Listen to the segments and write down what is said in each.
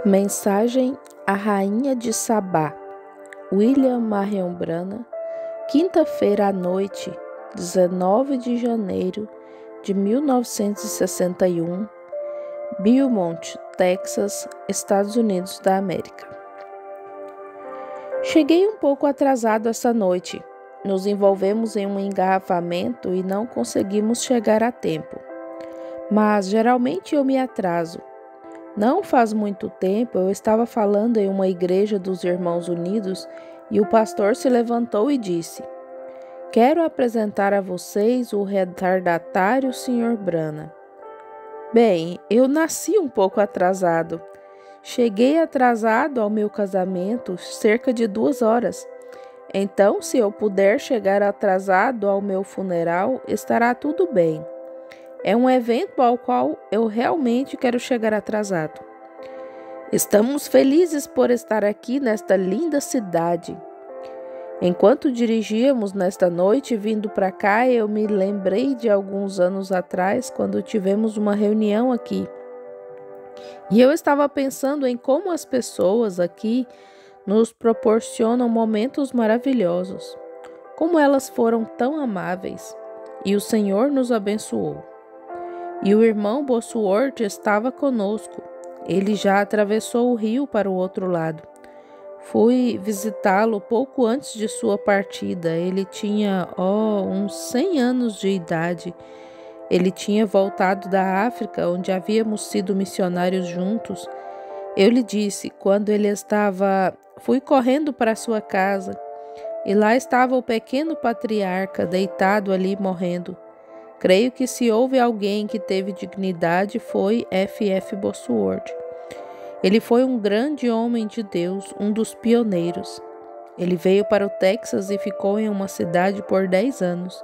Mensagem à Rainha de Sabá, William Marion Branham, quinta-feira à noite, 19 de janeiro de 1961, Beaumont, Texas, Estados Unidos da América. Cheguei um pouco atrasado essa noite. Nos envolvemos em um engarrafamento e não conseguimos chegar a tempo. Mas geralmente eu me atraso. Não faz muito tempo eu estava falando em uma igreja dos Irmãos Unidos e o pastor se levantou e disse: "Quero apresentar a vocês o retardatário Sr. Branham." Bem, eu nasci um pouco atrasado. Cheguei atrasado ao meu casamento cerca de 2 horas. Então, se eu puder chegar atrasado ao meu funeral, estará tudo bem. É um evento ao qual eu realmente quero chegar atrasado. Estamos felizes por estar aqui nesta linda cidade. Enquanto dirigíamos nesta noite vindo para cá, eu me lembrei de alguns anos atrás, quando tivemos uma reunião aqui. E eu estava pensando em como as pessoas aqui nos proporcionam momentos maravilhosos. Como elas foram tão amáveis. E o Senhor nos abençoou. E o irmão Bosworth estava conosco. Ele já atravessou o rio para o outro lado. Fui visitá-lo pouco antes de sua partida. Ele tinha, uns 100 anos de idade. Ele tinha voltado da África, onde havíamos sido missionários juntos. Eu lhe disse, quando ele estava... Fui correndo para sua casa. E lá estava o pequeno patriarca, deitado ali morrendo. Creio que se houve alguém que teve dignidade foi F.F. Bosworth. Ele foi um grande homem de Deus, um dos pioneiros. Ele veio para o Texas e ficou em uma cidade por 10 anos,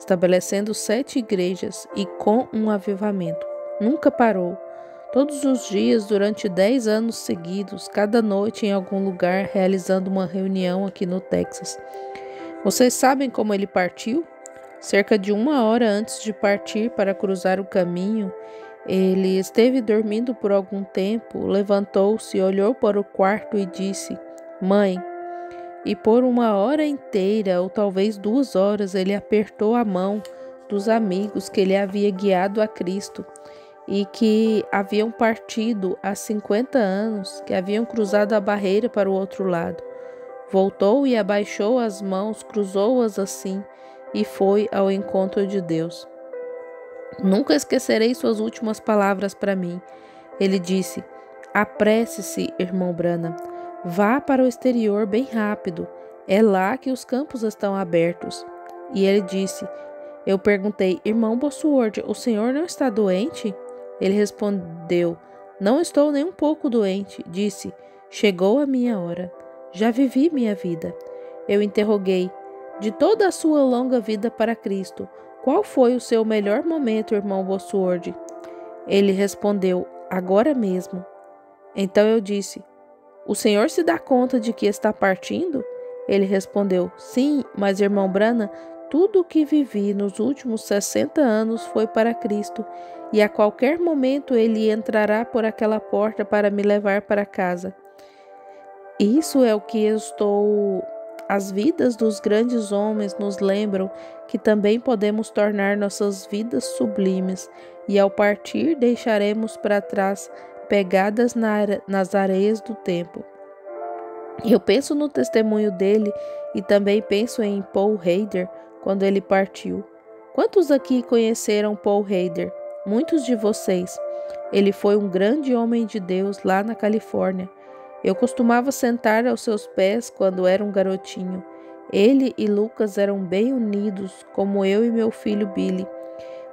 estabelecendo 7 igrejas e com um avivamento. Nunca parou. Todos os dias, durante 10 anos seguidos, cada noite em algum lugar, realizando uma reunião aqui no Texas. Vocês sabem como ele partiu? Cerca de 1 hora antes de partir para cruzar o caminho, ele esteve dormindo por algum tempo, levantou-se, olhou para o quarto e disse: "Mãe." E por 1 hora inteira, ou talvez 2 horas, ele apertou a mão dos amigos que ele havia guiado a Cristo e que haviam partido há 50 anos, que haviam cruzado a barreira para o outro lado. Voltou e abaixou as mãos, cruzou-as assim, e foi ao encontro de Deus. Nunca esquecerei suas últimas palavras para mim. Ele disse: "Apresse-se, irmão Branham. Vá para o exterior bem rápido. É lá que os campos estão abertos." E ele disse: Eu perguntei: "Irmão Bosworth, o senhor não está doente?" Ele respondeu: "Não estou nem um pouco doente." Disse: "Chegou a minha hora. Já vivi minha vida." Eu interroguei: "De toda a sua longa vida para Cristo, qual foi o seu melhor momento, irmão Bosworth?" Ele respondeu: "Agora mesmo." Então eu disse: "O senhor se dá conta de que está partindo?" Ele respondeu: "Sim, mas irmão Branham, tudo o que vivi nos últimos 60 anos foi para Cristo, e a qualquer momento ele entrará por aquela porta para me levar para casa. Isso é o que eu estou... As vidas dos grandes homens nos lembram que também podemos tornar nossas vidas sublimes, e ao partir deixaremos para trás pegadas nas areias do tempo." Eu penso no testemunho dele e também penso em Paul Heider quando ele partiu. Quantos aqui conheceram Paul Heider? Muitos de vocês. Ele foi um grande homem de Deus lá na Califórnia. Eu costumava sentar aos seus pés quando era um garotinho. Ele e Lucas eram bem unidos, como eu e meu filho Billy.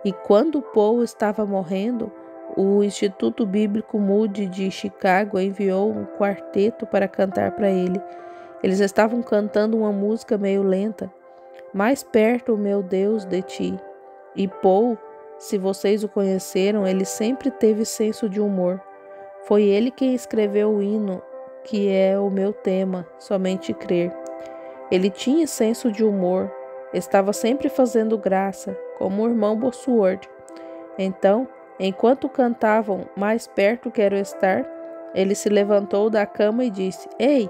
E quando Paul estava morrendo, o Instituto Bíblico Moody de Chicago enviou um quarteto para cantar para ele. Eles estavam cantando uma música meio lenta. "Mais perto, meu Deus, de ti." E Paul, se vocês o conheceram, ele sempre teve senso de humor. Foi ele quem escreveu o hino que é o meu tema, Somente Crer. Ele tinha senso de humor, estava sempre fazendo graça, como o irmão Bosworth. Então, enquanto cantavam "Mais perto quero estar", Ele se levantou da cama e disse: Ei,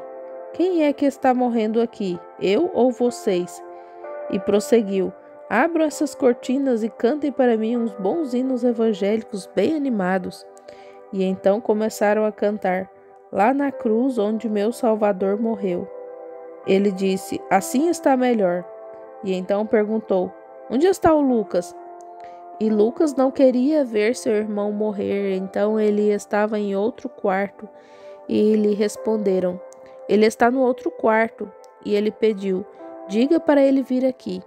quem é que está morrendo aqui, eu ou vocês? E prosseguiu: Abram essas cortinas e cantem para mim uns bons hinos evangélicos bem animados. E então começaram a cantar: Lá na cruz onde meu Salvador morreu. Ele disse: Assim está melhor. E então perguntou: Onde está o Lucas? E Lucas não queria ver seu irmão morrer, então ele estava em outro quarto. E lhe responderam: Ele está no outro quarto. E ele pediu: Diga para ele vir aqui.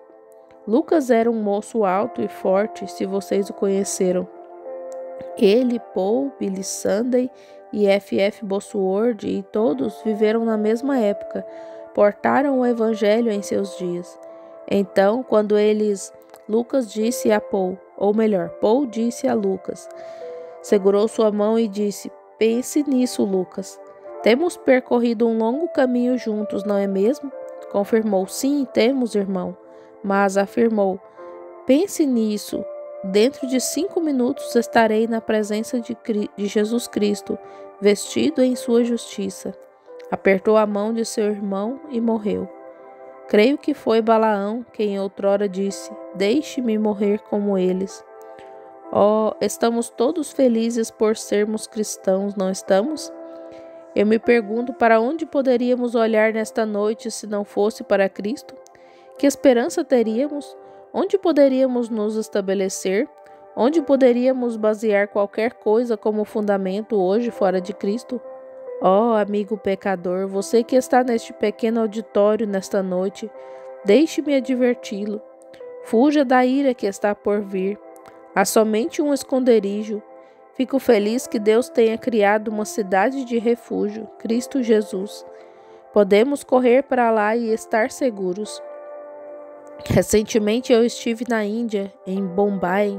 Lucas era um moço alto e forte, se vocês o conheceram. Ele, Paul, Billy Sunday e F.F. Bosworth e todos viveram na mesma época, portaram o evangelho em seus dias. Então, Lucas disse a Paul, ou melhor, Paul disse a Lucas, segurou sua mão e disse: Pense nisso, Lucas. Temos percorrido um longo caminho juntos, não é mesmo? Confirmou: Sim, temos, irmão. Mas afirmou: Pense nisso. Dentro de 5 minutos estarei na presença de Jesus Cristo, vestido em sua justiça. Apertou a mão de seu irmão e morreu. Creio que foi Balaão quem outrora disse: Deixe-me morrer como eles. Oh, estamos todos felizes por sermos cristãos, não estamos? Eu me pergunto para onde poderíamos olhar nesta noite se não fosse para Cristo? Que esperança teríamos? Onde poderíamos nos estabelecer? Onde poderíamos basear qualquer coisa como fundamento hoje fora de Cristo? Oh, amigo pecador, você que está neste pequeno auditório nesta noite, deixe-me adverti-lo. Fuja da ira que está por vir. Há somente um esconderijo. Fico feliz que Deus tenha criado uma cidade de refúgio, Cristo Jesus. Podemos correr para lá e estar seguros. Recentemente eu estive na Índia, em Bombay,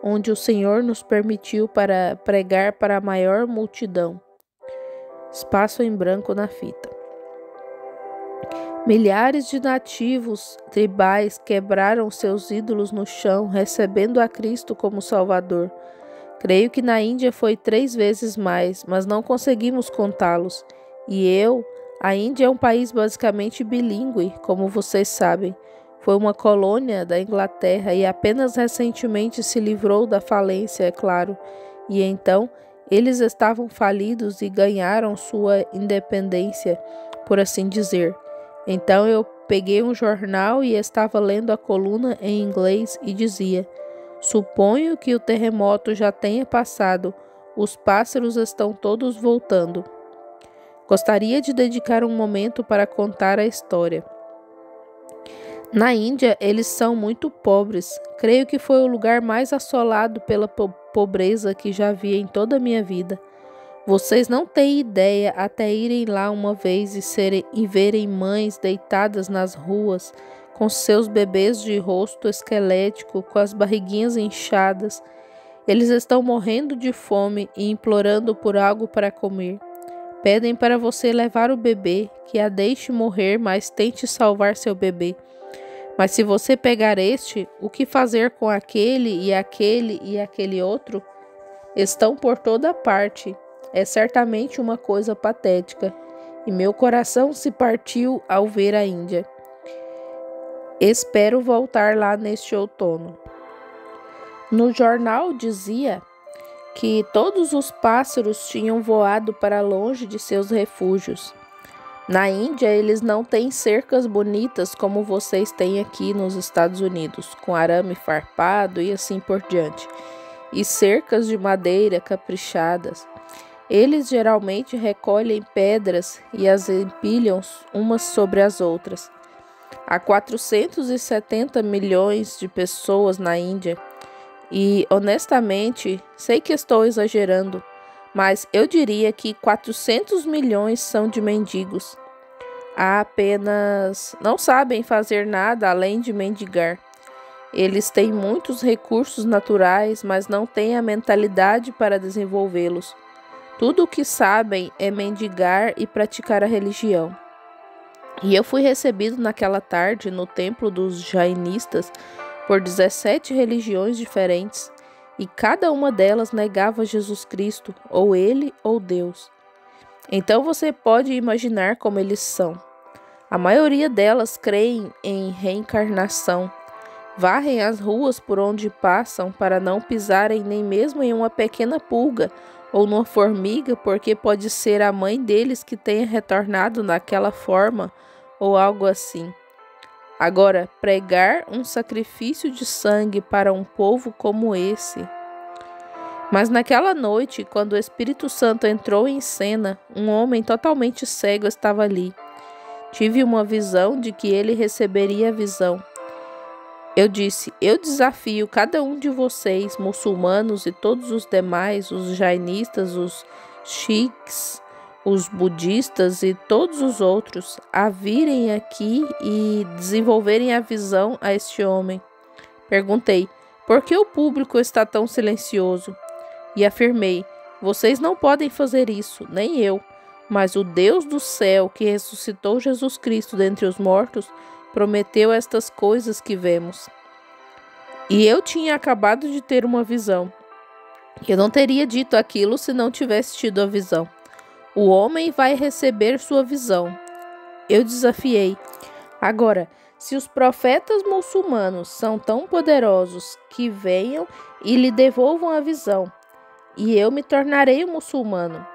onde o Senhor nos permitiu para pregar para a maior multidão. Espaço em branco na fita. Milhares de nativos tribais quebraram seus ídolos no chão, recebendo a Cristo como Salvador. Creio que na Índia foi 3 vezes mais, mas não conseguimos contá-los. A Índia é um país basicamente bilíngue, como vocês sabem. Foi uma colônia da Inglaterra e apenas recentemente se livrou da falência, é claro. E então, eles estavam falidos e ganharam sua independência, por assim dizer. Então eu peguei um jornal e estava lendo a coluna em inglês e dizia: Suponho que o terremoto já tenha passado, os pássaros estão todos voltando. Gostaria de dedicar um momento para contar a história. Na Índia, eles são muito pobres. Creio que foi o lugar mais assolado pela pobreza que já vi em toda a minha vida. Vocês não têm ideia até irem lá uma vez e verem mães deitadas nas ruas, com seus bebês de rosto esquelético, com as barriguinhas inchadas. Eles estão morrendo de fome e implorando por algo para comer. Pedem para você levar o bebê, que a deixe morrer, mas tente salvar seu bebê. Mas se você pegar o que fazer com aquele e aquele outro? Estão por toda parte. É certamente uma coisa patética. E meu coração se partiu ao ver a Índia. Espero voltar lá neste outono. No jornal dizia que todos os pássaros tinham voado para longe de seus refúgios. Na Índia, eles não têm cercas bonitas como vocês têm aqui nos Estados Unidos, com arame farpado e assim por diante, e cercas de madeira caprichadas. Eles geralmente recolhem pedras e as empilham umas sobre as outras. Há 470 milhões de pessoas na Índia e, honestamente, sei que estou exagerando, mas eu diria que 400 milhões são de mendigos. Não sabem fazer nada além de mendigar. Eles têm muitos recursos naturais, mas não têm a mentalidade para desenvolvê-los. Tudo o que sabem é mendigar e praticar a religião. E eu fui recebido naquela tarde no templo dos jainistas por 17 religiões diferentes, e cada uma delas negava Jesus Cristo, ou ele ou Deus. Então você pode imaginar como eles são. A maioria delas creem em reencarnação. Varrem as ruas por onde passam para não pisarem nem mesmo em uma pequena pulga ou numa formiga, porque pode ser a mãe deles que tenha retornado naquela forma ou algo assim. Agora, pregar um sacrifício de sangue para um povo como esse. Mas naquela noite, quando o Espírito Santo entrou em cena, um homem totalmente cego estava ali. Tive uma visão de que ele receberia a visão. Eu disse: eu desafio cada um de vocês, muçulmanos e todos os demais, os jainistas, os sikhs, os budistas e todos os outros, a virem aqui e desenvolverem a visão a este homem. Perguntei: por que o público está tão silencioso? E afirmei: vocês não podem fazer isso, nem eu. Mas o Deus do céu, que ressuscitou Jesus Cristo dentre os mortos, prometeu estas coisas que vemos. E eu tinha acabado de ter uma visão. Eu não teria dito aquilo se não tivesse tido a visão. O homem vai receber sua visão. Eu desafiei. Agora, se os profetas muçulmanos são tão poderosos, que venham e lhe devolvam a visão, e eu me tornarei um muçulmano.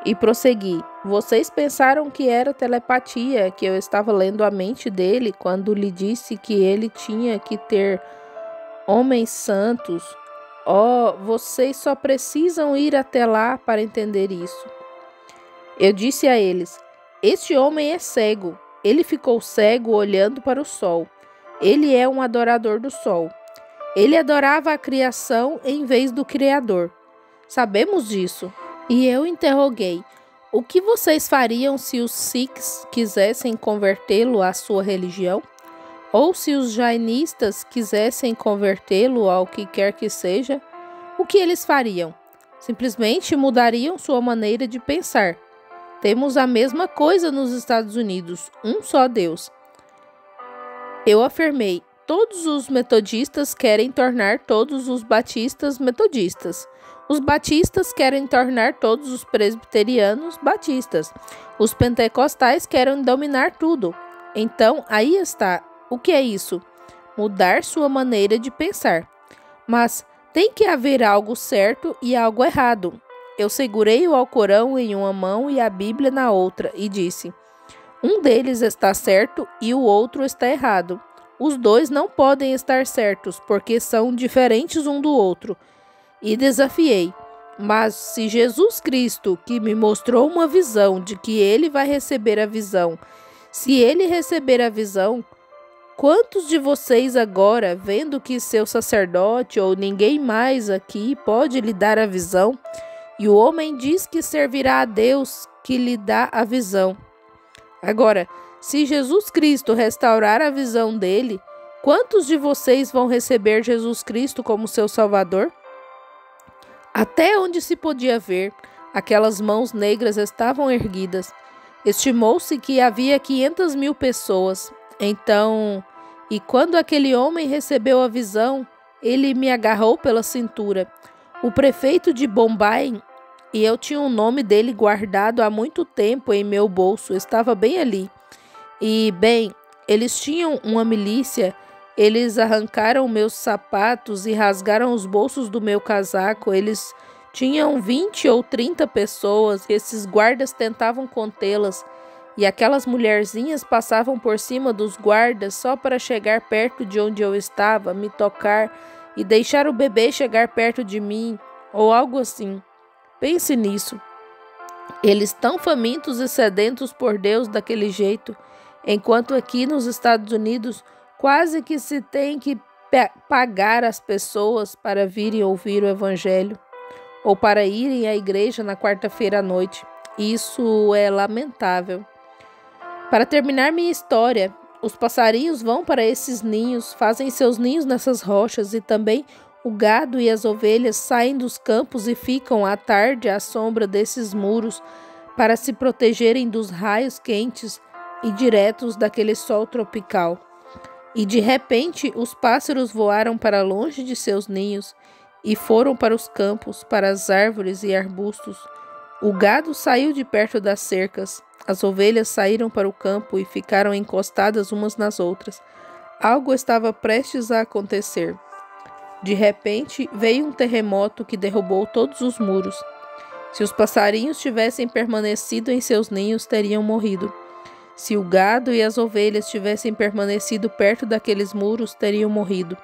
E prossegui: vocês pensaram que era telepatia, que eu estava lendo a mente dele quando lhe disse que ele tinha que ter homens santos. Oh, vocês só precisam ir até lá para entender isso. Eu disse a eles: este homem é cego. Ele ficou cego olhando para o sol. Ele é um adorador do sol. Ele adorava a criação em vez do Criador. Sabemos disso. E eu interroguei: o que vocês fariam se os Sikhs quisessem convertê-lo à sua religião? Ou se os jainistas quisessem convertê-lo ao que quer que seja? O que eles fariam? Simplesmente mudariam sua maneira de pensar. Temos a mesma coisa nos Estados Unidos, um só Deus. Eu afirmei: todos os metodistas querem tornar todos os batistas metodistas. Os batistas querem tornar todos os presbiterianos batistas. Os pentecostais querem dominar tudo. Então, aí está. O que é isso? Mudar sua maneira de pensar. Mas tem que haver algo certo e algo errado. Eu segurei o Alcorão em uma mão e a Bíblia na outra e disse: um deles está certo e o outro está errado. Os dois não podem estar certos porque são diferentes um do outro. E desafiei: mas se Jesus Cristo, que me mostrou uma visão de que ele vai receber a visão, se ele receber a visão, quantos de vocês agora, vendo que seu sacerdote ou ninguém mais aqui pode lhe dar a visão, e o homem diz que servirá a Deus que lhe dá a visão? Agora, se Jesus Cristo restaurar a visão dele, quantos de vocês vão receber Jesus Cristo como seu Salvador? Até onde se podia ver, aquelas mãos negras estavam erguidas. Estimou-se que havia 500.000 pessoas. Então, e quando aquele homem recebeu a visão, ele me agarrou pela cintura. O prefeito de Bombay, e eu tinha o nome dele guardado há muito tempo em meu bolso, estava bem ali. E, bem, eles tinham uma milícia. Eles arrancaram meus sapatos e rasgaram os bolsos do meu casaco. Eles tinham 20 ou 30 pessoas. Esses guardas tentavam contê-las. E aquelas mulherzinhas passavam por cima dos guardas só para chegar perto de onde eu estava, me tocar e deixar o bebê chegar perto de mim, ou algo assim. Pense nisso. Eles tão famintos e sedentos por Deus daquele jeito, enquanto aqui nos Estados Unidos quase que se tem que pagar as pessoas para virem ouvir o Evangelho ou para irem à igreja na quarta-feira à noite. Isso é lamentável. Para terminar minha história, os passarinhos vão para esses ninhos, fazem seus ninhos nessas rochas e também o gado e as ovelhas saem dos campos e ficam à tarde à sombra desses muros para se protegerem dos raios quentes e diretos daquele sol tropical. E de repente os pássaros voaram para longe de seus ninhos e foram para os campos, para as árvores e arbustos, O gado saiu de perto das cercas. As ovelhas saíram para o campo e ficaram encostadas umas nas outras. Algo estava prestes a acontecer. De repente, veio um terremoto que derrubou todos os muros. Se os passarinhos tivessem permanecido em seus ninhos, teriam morrido. Se o gado e as ovelhas tivessem permanecido perto daqueles muros, teriam morrido.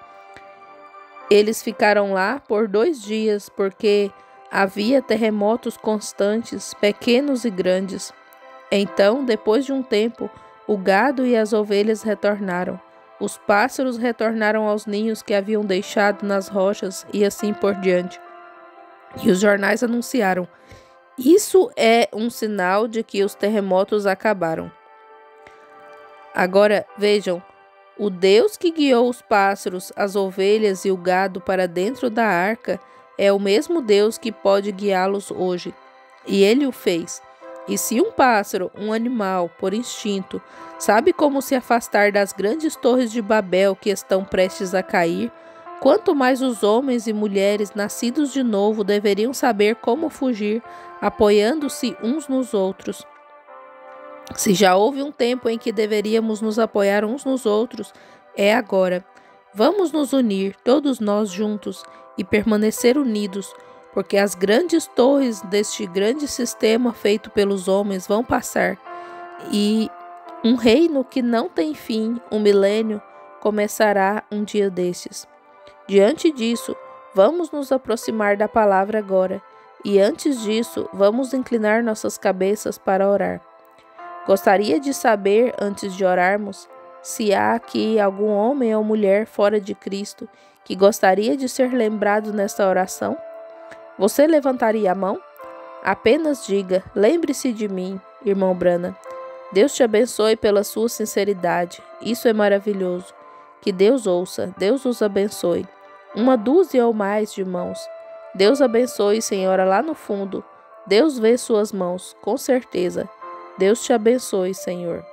Eles ficaram lá por 2 dias, porque havia terremotos constantes, pequenos e grandes. Então, depois de um tempo, o gado e as ovelhas retornaram. Os pássaros retornaram aos ninhos que haviam deixado nas rochas e assim por diante. E os jornais anunciaram: isso é um sinal de que os terremotos acabaram. Agora, vejam, o Deus que guiou os pássaros, as ovelhas e o gado para dentro da arca é o mesmo Deus que pode guiá-los hoje. E ele o fez. E se um pássaro, um animal, por instinto, sabe como se afastar das grandes torres de Babel que estão prestes a cair, quanto mais os homens e mulheres nascidos de novo deveriam saber como fugir, apoiando-se uns nos outros. Se já houve um tempo em que deveríamos nos apoiar uns nos outros, é agora. Vamos nos unir, todos nós juntos, e permanecer unidos, porque as grandes torres deste grande sistema feito pelos homens vão passar, e um reino que não tem fim, um milênio, começará um dia destes. Diante disso, vamos nos aproximar da palavra agora, e antes disso, vamos inclinar nossas cabeças para orar. Gostaria de saber, antes de orarmos, se há aqui algum homem ou mulher fora de Cristo que gostaria de ser lembrado nesta oração? Você levantaria a mão? Apenas diga: lembre-se de mim, irmão Branham. Deus te abençoe pela sua sinceridade. Isso é maravilhoso. Que Deus ouça. Deus os abençoe. 1 dúzia ou mais de mãos. Deus abençoe, senhora, lá no fundo. Deus vê suas mãos, com certeza. Deus te abençoe, Senhor.